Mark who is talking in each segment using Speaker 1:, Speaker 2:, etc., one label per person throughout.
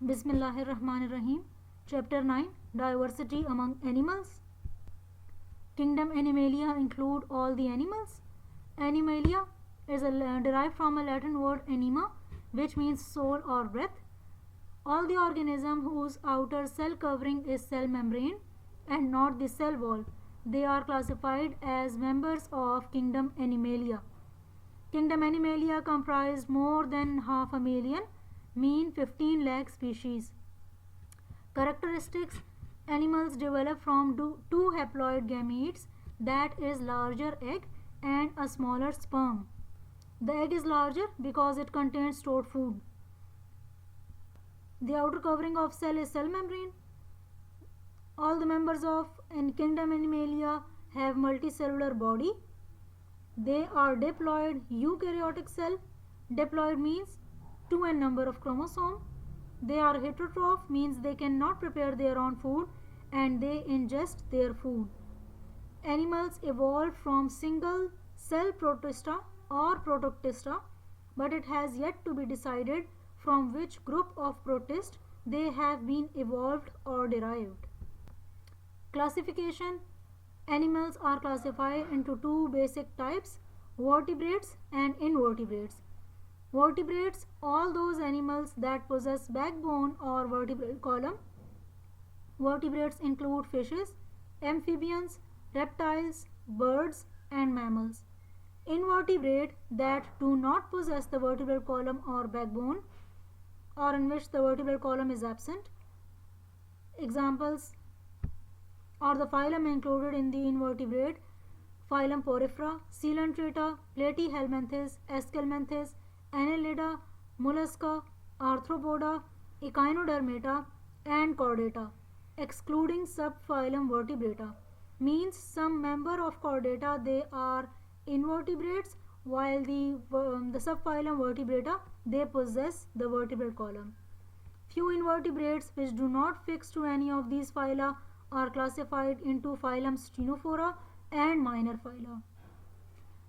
Speaker 1: Bismillahirrahmanirrahim. Chapter 9, Diversity Among Animals. Kingdom Animalia include all the animals. Animalia is derived from a Latin word anima, which means soul or breath. All the organism whose outer cell covering is cell membrane and not the cell wall, they are classified as members of Kingdom Animalia. Kingdom Animalia comprised more than half a million, mean 15 lakh species. Characteristics: animals develop from two haploid gametes, that is larger egg and a smaller sperm. The egg is larger because it contains stored food. The outer covering of cell is cell membrane. All the members of Kingdom Animalia have multicellular body. They are diploid eukaryotic cell. Diploid means 2 in number of chromosome. They are heterotroph, means they cannot prepare their own food and they ingest their food. Animals evolved from single cell protista or protoctista, but it has yet to be decided from which group of protist they have been evolved or derived. Classification: animals are classified into two basic types, vertebrates and invertebrates. Vertebrates, all those animals that possess backbone or vertebral column. Vertebrates include fishes, amphibians, reptiles, birds and mammals. Invertebrate, that do not possess the vertebral column or backbone, or in which the vertebral column is absent. Examples are the phylum included in the invertebrate: phylum Porifera, Coelenterata, Platyhelminthes, Aschelminthes, Annelida, Mollusca, Arthropoda, Echinodermata and Chordata. Excluding subphylum Vertebrata means some member of Chordata, they are invertebrates, while the subphylum Vertebrata, they possess the vertebral column. Few invertebrates which do not fix to any of these phyla are classified into phylum Stenophora and minor phyla.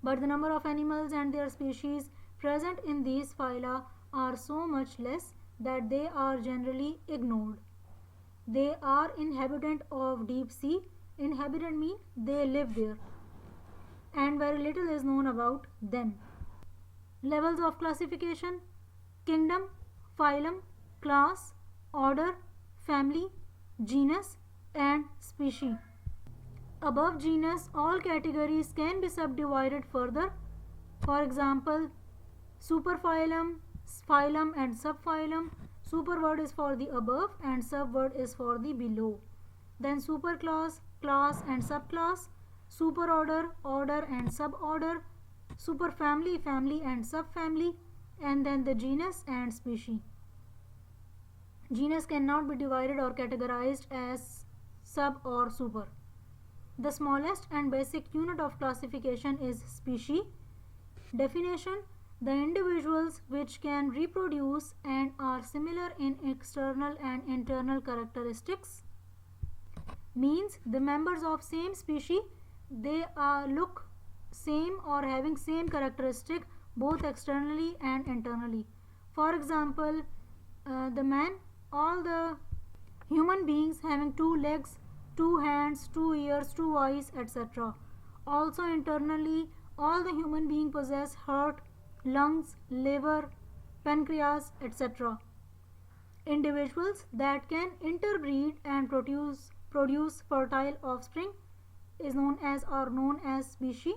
Speaker 1: But the number of animals and their species present in these phyla are so much less that they are generally ignored. They are inhabitant of deep sea. Inhabitant mean they live there, and very little is known about them. Levels of classification: kingdom, phylum, class, order, family, genus and species. Above genus, all categories can be subdivided further. For example, superphylum, phylum and subphylum. Super word is for the above and sub word is for the below. Then superclass, class and subclass, superorder, order and suborder, superfamily, family and subfamily, and then the genus and species. Genus cannot be divided or categorized as sub or super. The smallest and basic unit of classification is species. Definition: the individuals which can reproduce and are similar in external and internal characteristics. Means the members of same species, they look same or having same characteristic both externally and internally. For example, the man, all the human beings having 2 legs, 2 hands, 2 ears, 2 eyes, etc. Also internally, all the human being possess heart, lungs, liver, pancreas, etc. Individuals that can interbreed and produce fertile offspring is known as species.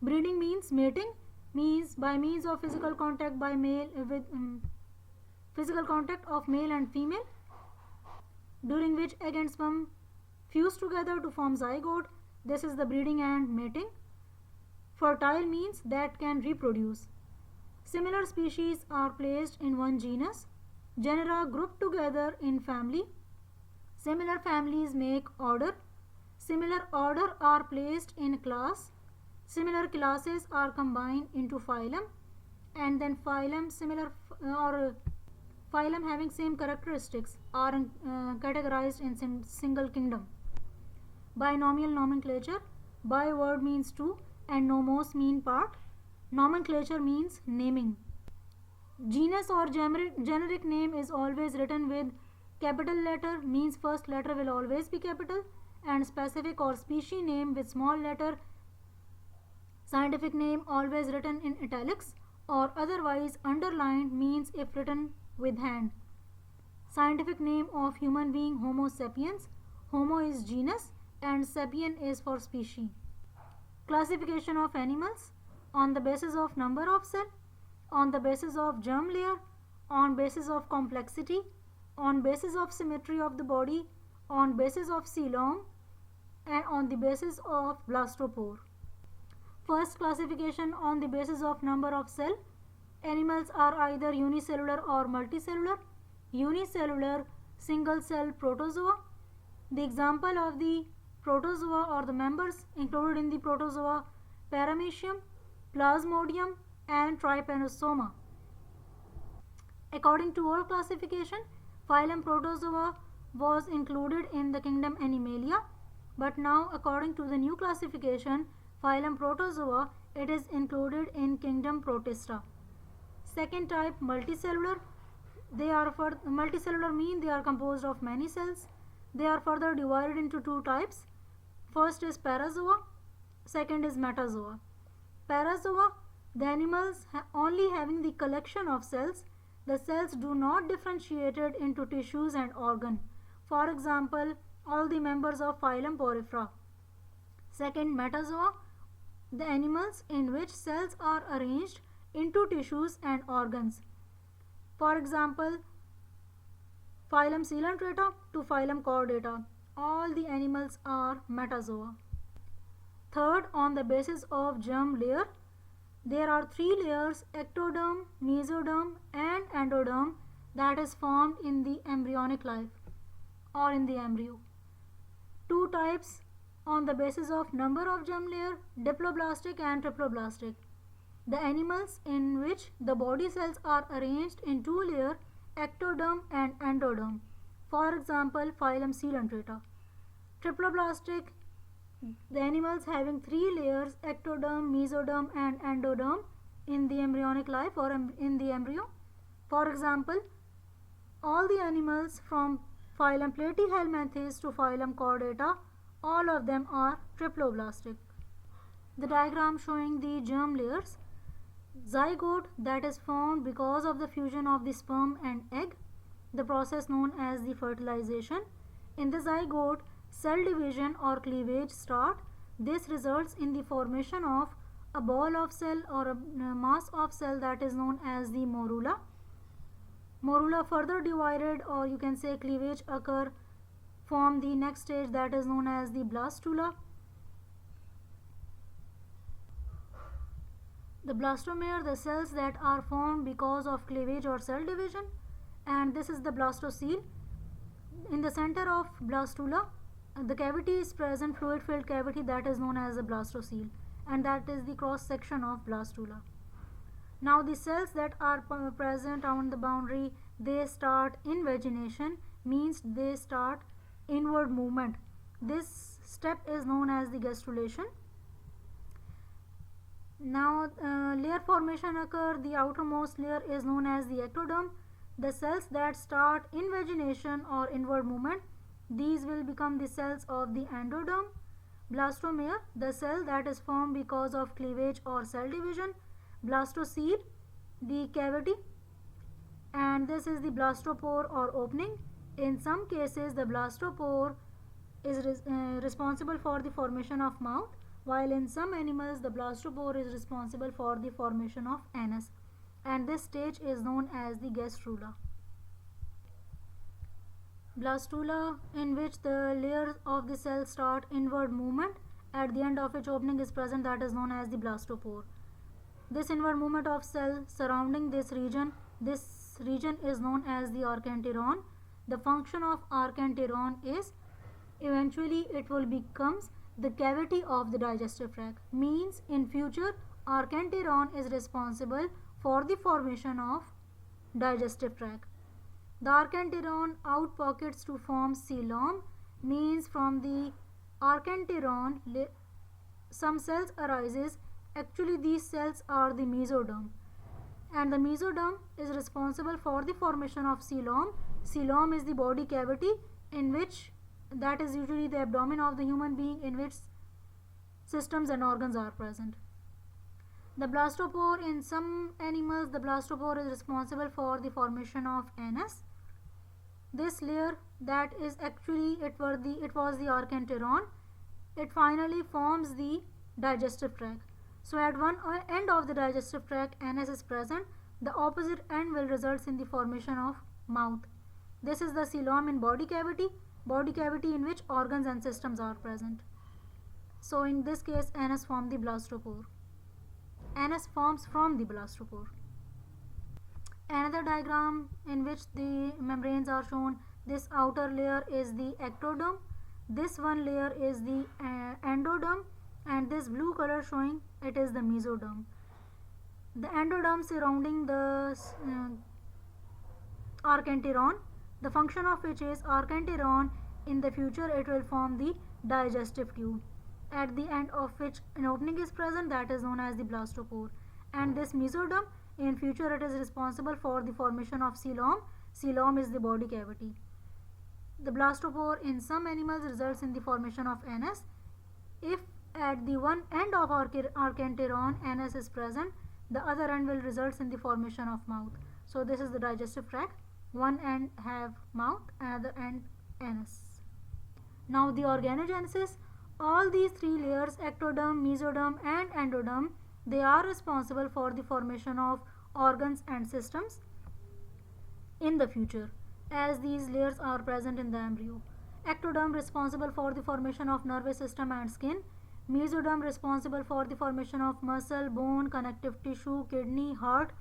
Speaker 1: Breeding means mating, means by means of physical contact by male with physical contact of male and female, during which egg and sperm fuse together to form zygote. This is the breeding and mating. Fertile means that can reproduce. Similar species are placed in one genus. Genera grouped together in family. Similar families make order. Similar order are placed in class. Similar classes are combined into phylum, and then phylum similar or phylum having same characteristics are categorized in single kingdom. Binomial nomenclature: bi word means two and nomos mean part. Nomenclature means naming. Genus or generic name is always written with capital letter, means first letter will always be capital, and specific or species name with small letter, scientific name always written in italics or otherwise underlined, means if written with hand. Scientific name of human being Homo sapiens. Homo is genus and sapien is for species. Classification of animals on the basis of number of cell, on the basis of germ layer, on basis of complexity, on basis of symmetry of the body, on basis of coelom, and on the basis of blastopore. First classification on the basis of number of cell. Animals are either unicellular or multicellular. Unicellular, single cell protozoa. The example of the protozoa or the members included in the protozoa: Paramecium, Plasmodium, and Trypanosoma. According to old classification, phylum Protozoa was included in the kingdom Animalia, but now according to the new classification, phylum Protozoa, it is included in kingdom Protista. Second type, multicellular. Multicellular mean they are composed of many cells. They are further divided into two types. First is parazoa, second is metazoa. Parazoa, the animals only having the collection of cells. The cells do not differentiated into tissues and organ. For example, all the members of phylum Porifera. Second, metazoa, the animals in which cells are arranged into tissues and organs. For example, phylum Coelenterata to phylum Chordata. All the animals are metazoa. Third, on the basis of germ layer, there are three layers: ectoderm, mesoderm, and endoderm, that is formed in the embryonic life or in the embryo. Two types on the basis of number of germ layer: diploblastic and triploblastic. The animals in which the body cells are arranged in two layers, ectoderm and endoderm. For example, phylum Coelenterata. Triploblastic, the animals having three layers: ectoderm, mesoderm, and endoderm in the embryonic life or in the embryo. For example, all the animals from phylum Platyhelminthes to phylum Chordata, all of them are triploblastic. The diagram showing the germ layers. Zygote, that is formed because of the fusion of the sperm and egg, the process known as the fertilization. In the zygote, cell division or cleavage start. This results in the formation of a ball of cell or a mass of cell that is known as the morula. Morula further divided, or you can say cleavage occur, form the next stage that is known as the blastula. The blastomere, the cells that are formed because of cleavage or cell division, and this is the blastocele. In the center of blastula, the cavity is present, fluid filled cavity, that is known as the blastocele, and that is the cross section of blastula. Now the cells that are present on the boundary, they start invagination, means they start inward movement. This step is known as the gastrulation. Now layer formation occur. The outermost layer is known as the ectoderm. The cells that start invagination or inward movement, these will become the cells of the endoderm. Blastomere, the cell that is formed because of cleavage or cell division. Blastocele, the cavity, and this is the blastopore or opening. In some cases, the blastopore is responsible for the formation of mouth, while in some animals the blastopore is responsible for the formation of anus, and this stage is known as the gastrula. Blastula, in which the layers of the cell start inward movement, at the end of which opening is present, that is known as the blastopore. This inward movement of cell surrounding this region is known as the archenteron. The function of archenteron is eventually it will becomes the cavity of the digestive tract, means in future archenteron is responsible for the formation of digestive tract. The archenteron outpockets to form coelom, means from the archenteron some cells arises. Actually these cells are the mesoderm. And the mesoderm is responsible for the formation of coelom. Coelom is the body cavity in which, that is usually the abdomen of the human being, in which systems and organs are present. The blastopore, in some animals, the blastopore is responsible for the formation of anus. This layer, that is actually, it was the archenteron. It finally forms the digestive tract. So at one end of the digestive tract, anus is present. The opposite end will result in the formation of mouth. This is the coelom in body cavity in which organs and systems are present. So in this case, anus forms the blastopore. Anus forms from the blastopore. Another diagram in which the membranes are shown. This outer layer is the ectoderm. This one layer is the endoderm, and this blue color showing it is the mesoderm. The endoderm surrounding the archenteron, the function of which is archenteron. In the future it will form the digestive tube, at the end of which an opening is present, that is known as the blastopore. And this mesoderm, in future it is responsible for the formation of coelom. Coelom is the body cavity. The blastopore in some animals results in the formation of anus. If at the one end of archenteron anus is present, the other end will result in the formation of mouth. So this is the digestive tract. One end have mouth, another end anus. Now the organogenesis. All these three layers, ectoderm, mesoderm and endoderm, they are responsible for the formation of organs and systems in the future, as these layers are present in the embryo. Ectoderm responsible for the formation of nervous system and skin. Mesoderm responsible for the formation of muscle, bone, connective tissue, kidney, heart,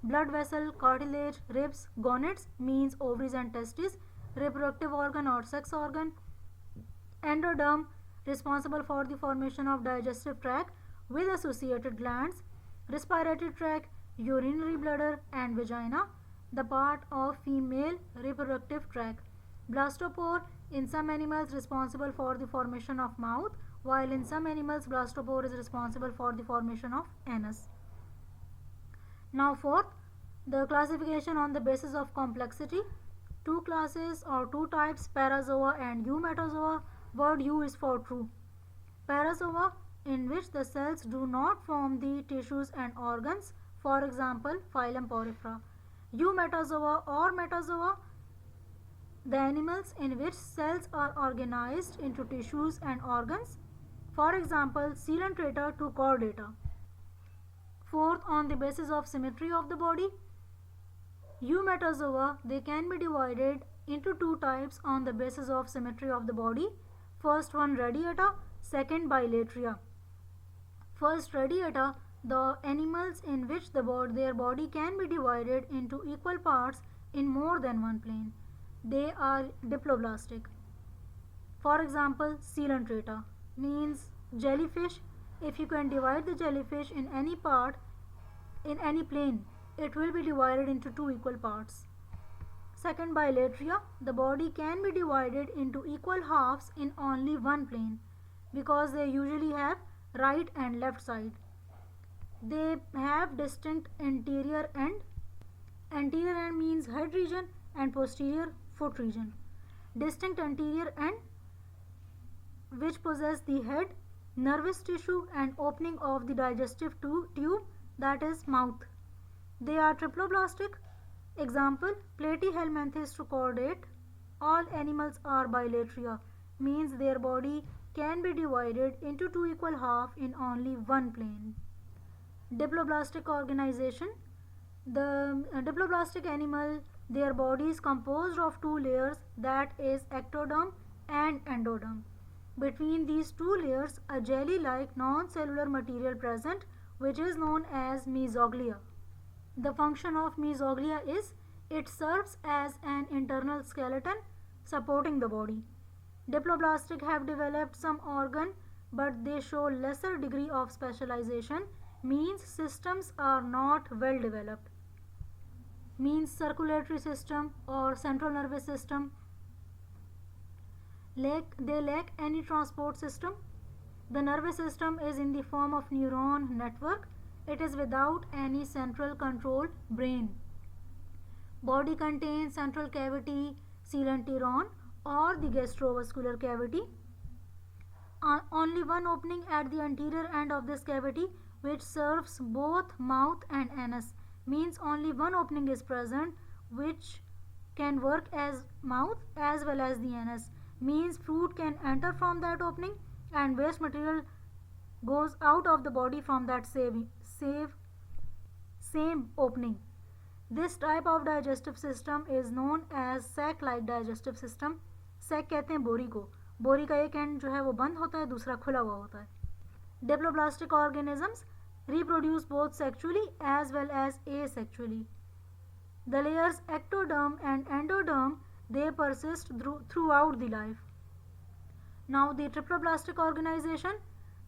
Speaker 1: blood vessel, cartilage, ribs, gonads means ovaries and testes, reproductive organ or sex organ. Endoderm responsible for the formation of digestive tract with associated glands, respiratory tract, urinary bladder and vagina, the part of female reproductive tract. Blastopore in some animals responsible for the formation of mouth, while in some animals blastopore is responsible for the formation of anus. Now fourth, the classification on the basis of complexity. Two classes or two types, parazoa and eumetazoa. Word U is for true. Parazoa, in which the cells do not form the tissues and organs, for example phylum Porifera. Eumetazoa or metazoa, the animals in which cells are organized into tissues and organs, for example Coelenterata to Chordata. Fourth, on the basis of symmetry of the body, eumetazoa, they can be divided into two types on the basis of symmetry of the body. First one, radiata, second, bilateria. First, radiata, the animals in which their body can be divided into equal parts in more than one plane. They are diploblastic. For example, Coelenterata means jellyfish. If you can divide the jellyfish in any part, in any plane, it will be divided into two equal parts. Second, bilateria, the body can be divided into equal halves in only one plane because they usually have right and left side. They have distinct anterior end. Anterior end means head region and posterior foot region. Distinct anterior end which possess the head, nervous tissue and opening of the digestive tube, that is mouth. They are triploblastic. Example, Platyhelminthes to chordate. All animals are bilateria, means their body can be divided into two equal halves in only one plane. Diploblastic organization. The diploblastic animal, their body is composed of two layers, that is ectoderm and endoderm. Between these two layers, a jelly-like non-cellular material present, which is known as mesoglea. The function of mesoglea is it serves as an internal skeleton supporting the body. Diploblastic have developed some organ, but they show lesser degree of specialization, means systems are not well developed. Means circulatory system or central nervous system, they lack any transport system. The nervous system is in the form of neuron network. It is without any central control brain. Body contains central cavity, coelenteron or the gastrovascular cavity. Only one opening at the anterior end of this cavity, which serves both mouth and anus, means only one opening is present, which can work as mouth as well as the anus, means food can enter from that opening and waste material goes out of the body from that same opening. This type of digestive system is known as sac-like digestive system. sac कहते हैं बोरी को, बोरी का एक and जो है वो बंद होता है, दूसरा खुला हुआ होता है. Diploblastic organisms reproduce both sexually as well as asexually. The layers ectoderm and endoderm, they persist throughout the life. Now the triploblastic organization,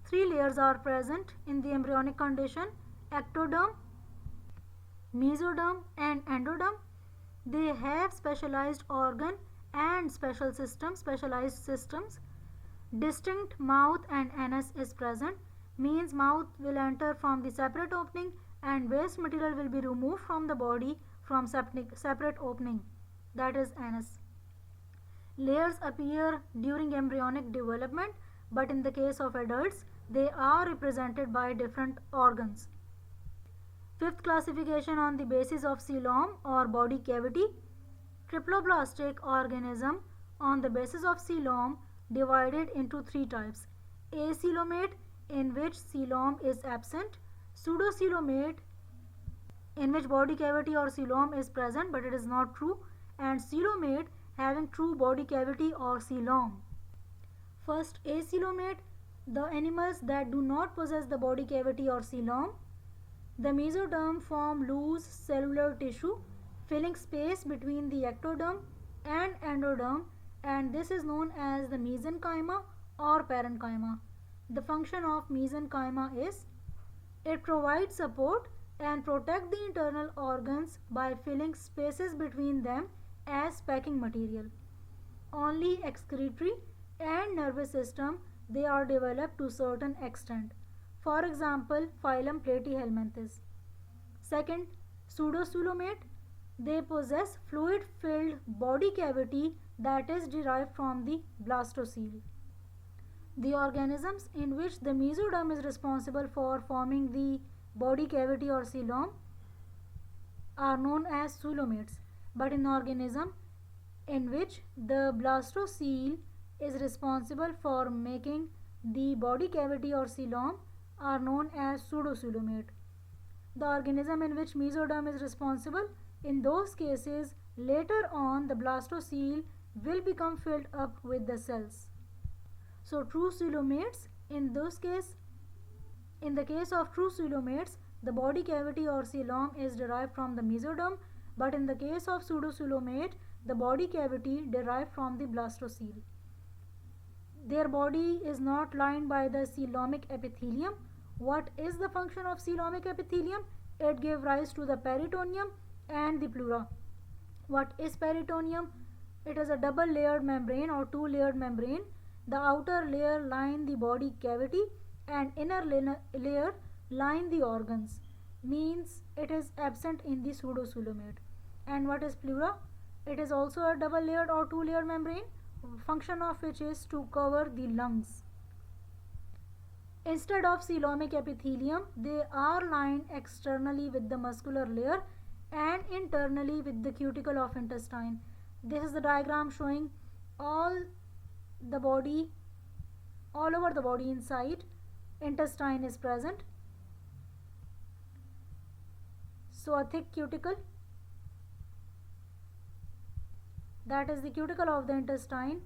Speaker 1: 3 layers are present in the embryonic condition: ectoderm, mesoderm and endoderm. They have specialized organ and specialized systems. Distinct mouth and anus is present, means mouth will enter from the separate opening and waste material will be removed from the body from separate opening, that is anus. Layers appear during embryonic development, but in the case of adults, they are represented by different organs. Fifth classification on the basis of coelom or body cavity. Triploblastic organism on the basis of coelom divided into 3 types: acoelomate, in which coelom is absent; pseudocoelomate, in which body cavity or coelom is present but it is not true; and coelomate, having true body cavity or coelom. First, acoelomate, the animals that do not possess the body cavity or coelom. The mesoderm form loose cellular tissue filling space between the ectoderm and endoderm, and this is known as the mesenchyma or parenchyma. The function of mesenchyma is it provides support and protect the internal organs by filling spaces between them as packing material. Only excretory and nervous system, they are developed to certain extent. For example, phylum Platyhelminthes. Second, pseudocoelomate, they possess fluid-filled body cavity that is derived from the blastocele. The organisms in which the mesoderm is responsible for forming the body cavity or coelom are known as coelomates, but in organism in which the blastocele is responsible for making the body cavity or coelom are known as pseudocoelomate. The organism in which mesoderm is responsible, in those cases later on the blastocele will become filled up with the cells. So true coelomates, in the case of true coelomates, the body cavity or coelom is derived from the mesoderm, but in the case of pseudocoelomate, the body cavity derived from the blastocele. Their body is not lined by the coelomic epithelium. What is the function of coelomic epithelium? It gave rise to the peritoneum and the pleura. What is peritoneum? It is a double layered membrane or 2-layered membrane. The outer layer line the body cavity and inner layer line the organs, means it is absent in the pseudocoelomate. And what is pleura? It is also a double layered or 2-layered membrane, function of which is to cover the lungs. Instead of coelomic epithelium, they are lined externally with the muscular layer and internally with the cuticle of intestine. This is the diagram showing all over the body inside intestine is present. So a thick cuticle, that is the cuticle of the intestine,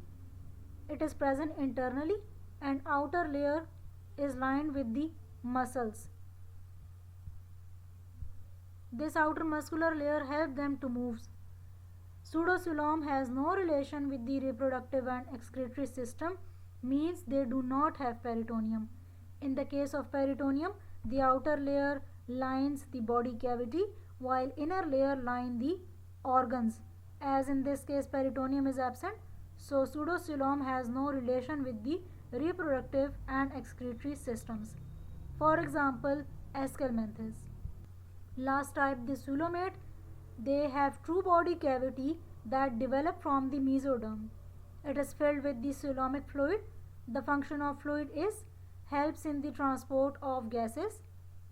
Speaker 1: it is present internally, and outer layer is lined with the muscles. This outer muscular layer helps them to move. Pseudocoelom has no relation with the reproductive and excretory system, means they do not have peritoneum. In the case of peritoneum, the outer layer lines the body cavity while inner layer line the organs. As in this case peritoneum is absent, so pseudocoelom has no relation with the reproductive and excretory systems. For example, Aschelminthes. Last type, the coelomate. They have true body cavity that develop from the mesoderm. It is filled with the coelomic fluid. The function of fluid is helps in the transport of gases,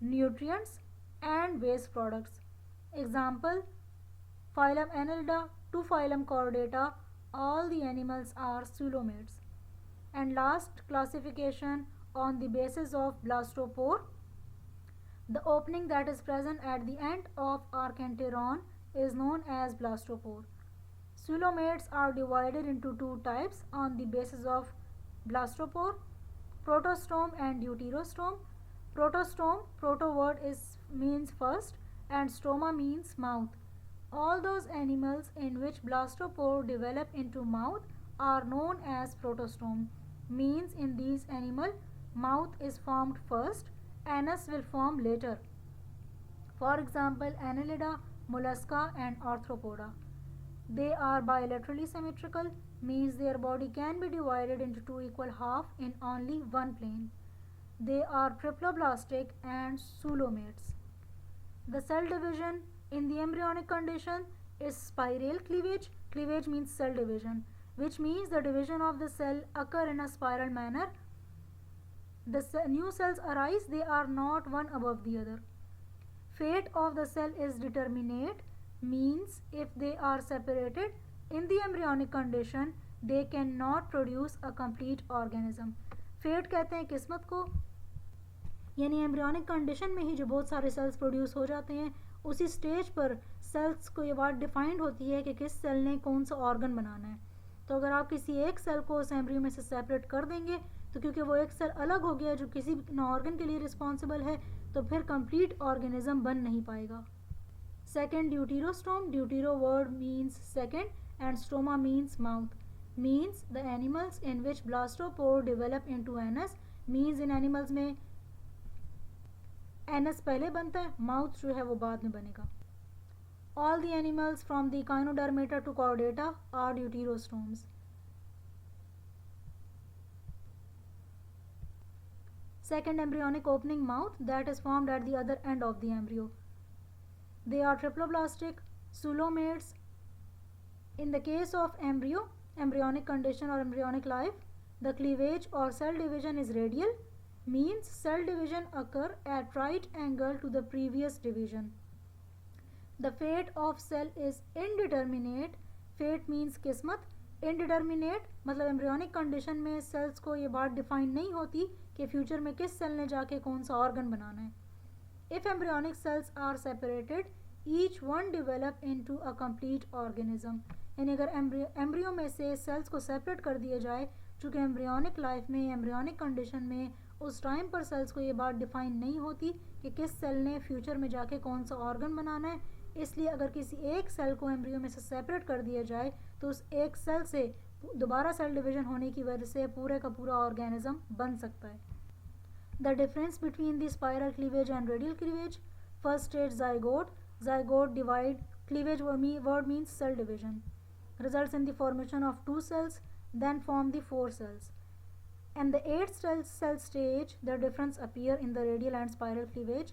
Speaker 1: nutrients and waste products. Example, phylum Annelida to phylum Chordata, all the animals are coelomates. And last, classification on the basis of blastopore. The opening that is present at the end of archenteron is known as blastopore. Coelomates are divided into two types on the basis of blastopore: protostome and deuterostome. Protostome, proto word means first and stoma means mouth. All those animals in which blastopore develop into mouth are known as protostome. Means in these animal, mouth is formed first, anus will form later. For example, Annelida, mollusca and arthropoda. They are bilaterally symmetrical, means their body can be divided into two equal halves in only one plane. They are triploblastic and coelomates. The cell division in the embryonic condition is spiral cleavage. Cleavage means cell division, which means the division of the cell occur in a spiral manner. The new cells arise, they are not one above the other. Fate of the cell is determinate, means if they are separated in the embryonic condition, they cannot produce a complete organism. Fate कहते हैं किस्मत को, यानी embryonic condition में ही जो बहुत सारे sales produce हो जाते हैं, उसी स्टेज पर सेल्स को ये बात डिफाइंड होती है कि किस सेल ने कौन सा ऑर्गन बनाना है. तो अगर आप किसी एक सेल को उस एम्ब्रियो में से सेपरेट कर देंगे, तो क्योंकि वो एक सेल अलग हो गया जो किसी ऑर्गन के लिए रिस्पॉन्सिबल है, तो फिर कंप्लीट ऑर्गेनिज्म बन नहीं पाएगा. Second, deuterostome. Deutero word means second and stoma means mouth. Means the animals in which blastopore develop into anus. Means in animals में एनस पहले बनता है, माउथ जो है वो बाद में बनेगा. All the animals from the echinodermata to chordata are deuterostomes. Second, embryonic opening mouth that is formed at the other end of the embryo. They are triploblastic, coelomates. In the case of embryonic condition or embryonic life, the cleavage or cell division is radial, means cell division occur at right angle to the previous division. The fate of cell is indeterminate. Fate means किस्मत. Indeterminate मतलब embryonic condition में sales को ये बात define नहीं होती कि future में किस सेल ने जाके कौन सा ऑर्गन बनाना है. If embryonic cells are separated, each one develop into a complete organism. यानी अगर एम्ब्रियो में से सेल्स को सेपरेट कर दिया जाए, चूँकि एम्ब्रियोनिक लाइफ में, एम्ब्रियोनिक कंडीशन में उस टाइम पर सेल्स को ये बात डिफाइन नहीं होती कि किस सेल ने फ्यूचर में जाके कौन सा ऑर्गन बनाना है, इसलिए अगर किसी एक सेल को एम्ब्रियो में से सेपरेट कर दिया जाए, तो उस एक सेल से दोबारा सेल डिवीजन होने की वजह से पूरे का पूरा ऑर्गेनिज्म बन सकता है. The difference between the spiral cleavage and radial cleavage. First stage zygote. Zygote divide. Cleavage word means cell division. Results in the formation of two cells, then form the four cells. And the eighth cell stage, the difference appear in the radial and spiral cleavage.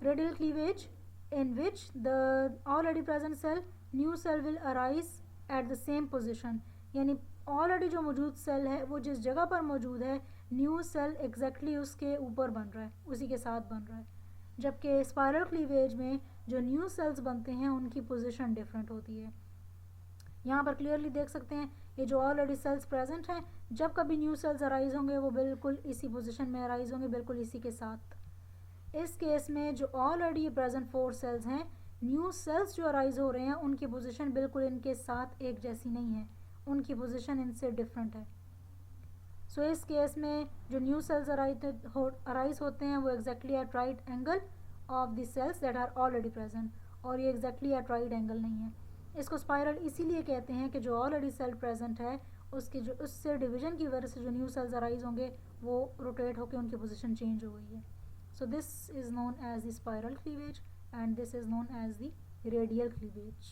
Speaker 1: Radial cleavage, in which the already present cell, new cell will arise at the same position. यानी already जो मौजूद cell है वो जिस जगह पर मौजूद है, न्यू सेल एग्जैक्टली उसके ऊपर बन रहा है, उसी के साथ बन रहा है. जबकि स्पाइरल क्लीवेज में जो न्यू सेल्स बनते हैं उनकी पोजीशन डिफरेंट होती है. यहाँ पर क्लियरली देख सकते हैं ये जो ऑलरेडी सेल्स प्रेजेंट हैं, जब कभी न्यू सेल्स अराइज होंगे वो बिल्कुल इसी पोजीशन में अराइज होंगे, बिल्कुल इसी के साथ. इस केस में जो ऑलरेडी प्रेजेंट फोर सेल्स हैं, न्यू सेल्स जो अराइज हो रहे हैं उनकी पोजीशन बिल्कुल इनके साथ एक जैसी नहीं है, उनकी पोजीशन इनसे डिफरेंट है. सो इस केस में जो न्यू सेल्स अराइज होते हैं वो exactly at right angle of the cells that are already present, और ये एग्जैक्टली एट राइट एंगल नहीं है. इसको स्पाइरल इसीलिए कहते हैं कि जो ऑलरेडी सेल प्रेजेंट है उसकी जो उससे डिवीजन की वजह से जो न्यू सेल्स अराइज होंगे वो रोटेट होकर उनकी पोजीशन चेंज हो गई है. So this is known as the spiral cleavage and this is known as the radial cleavage.